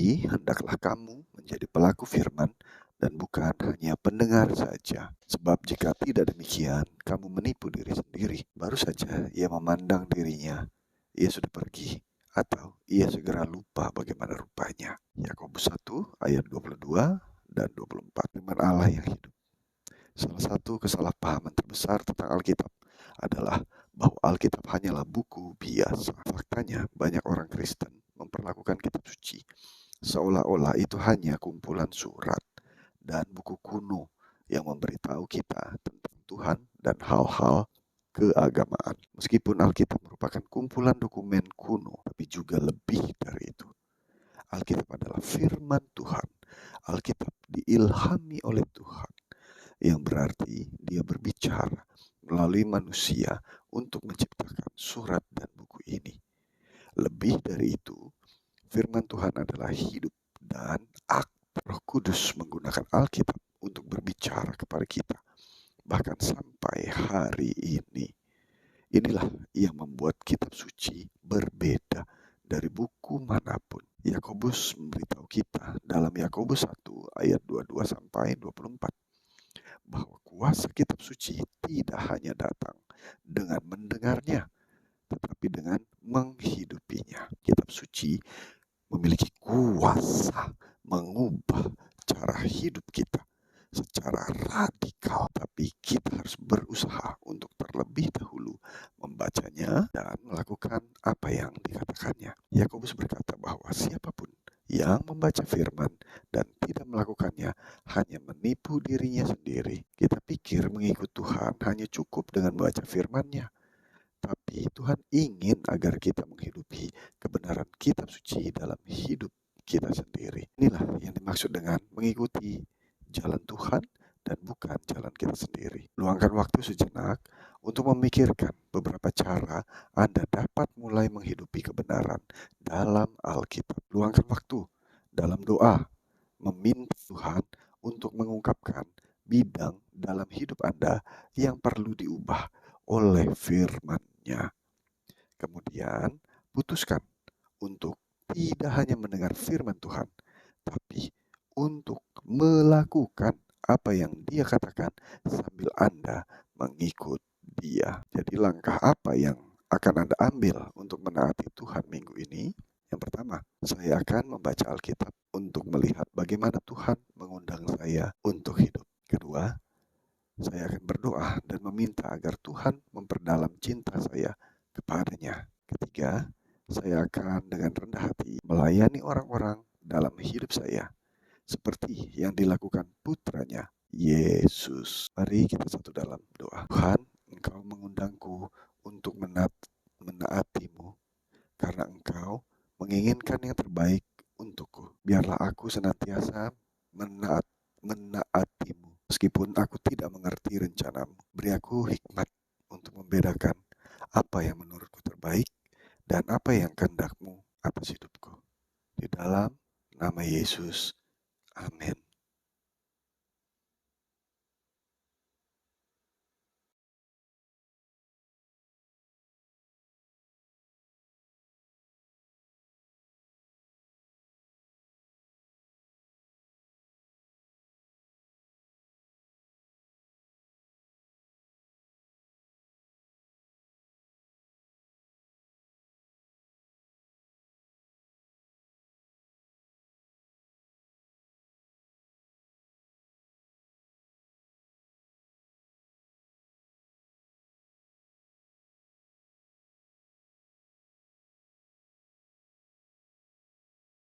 Tetapi hendaklah kamu menjadi pelaku firman dan bukan hanya pendengar saja. Sebab jika tidak demikian, kamu menipu diri sendiri. Baru saja ia memandang dirinya, ia sudah pergi, atau ia segera lupa bagaimana rupanya. Yakobus 1 ayat 22 dan 24. Firman Allah yang hidup. Salah satu kesalahpahaman terbesar tentang Alkitab adalah bahwa Alkitab hanyalah buku biasa. Faktanya, banyak orang Kristen memperlakukan kitab suci seolah-olah itu hanya kumpulan surat dan buku kuno yang memberitahu kita tentang Tuhan dan hal-hal keagamaan. Meskipun Alkitab merupakan kumpulan dokumen kuno, tapi juga lebih dari itu. Alkitab adalah firman Tuhan. Alkitab diilhami oleh Tuhan, yang berarti dia berbicara melalui manusia untuk menciptakan surat dan buku ini. Lebih dari itu, firman Tuhan adalah hidup dan aktif. Roh Kudus menggunakan Alkitab untuk berbicara kepada kita, bahkan sampai hari ini. Inilah yang membuat kitab suci berbeda dari buku manapun. Yakobus memberitahu kita dalam Yakobus 1 ayat 22 sampai 24 bahwa kuasa kitab suci tidak hanya datang dengan mendengarnya, tetapi dengan menghidupinya. Kitab suci memiliki kuasa mengubah cara hidup kita secara radikal, tapi kita harus berusaha untuk terlebih dahulu membacanya dan melakukan apa yang dikatakannya. Yakobus berkata bahwa siapapun yang membaca firman dan tidak melakukannya hanya menipu dirinya sendiri. Kita pikir mengikut Tuhan hanya cukup dengan membaca firman-Nya. Tapi Tuhan ingin agar kita menghidupi kebenaran kitab suci dalam hidup kita sendiri. Inilah yang dimaksud dengan mengikuti jalan Tuhan dan bukan jalan kita sendiri. Luangkan waktu sejenak untuk memikirkan beberapa cara Anda dapat mulai menghidupi kebenaran dalam Alkitab. Luangkan waktu dalam doa, meminta Tuhan untuk mengungkapkan bidang dalam hidup Anda yang perlu diubah oleh firman-Nya. Kemudian putuskan untuk tidak hanya mendengar firman Tuhan, tapi untuk melakukan apa yang Dia katakan sambil Anda mengikut Dia. Jadi langkah apa yang akan Anda ambil untuk menaati Tuhan minggu ini? Yang pertama, saya akan membaca Alkitab untuk melihat bagaimana Tuhan mengundang saya untuk hidup. Kedua, saya akan berdoa dan meminta agar Tuhan memperdalam cinta saya kepadanya. Ketiga, saya akan dengan rendah hati melayani orang-orang dalam hidup saya, seperti yang dilakukan putranya, Yesus. Mari kita satu dalam doa. Tuhan, Engkau mengundangku untuk menaatimu, karena Engkau menginginkan yang terbaik untukku. Biarlah aku senantiasa menaatimu. Meskipun aku tidak mengerti rencanamu, beri aku hikmat untuk membedakan apa yang menurutku terbaik dan apa yang kehendakmu atas hidupku. Di dalam nama Yesus, amin.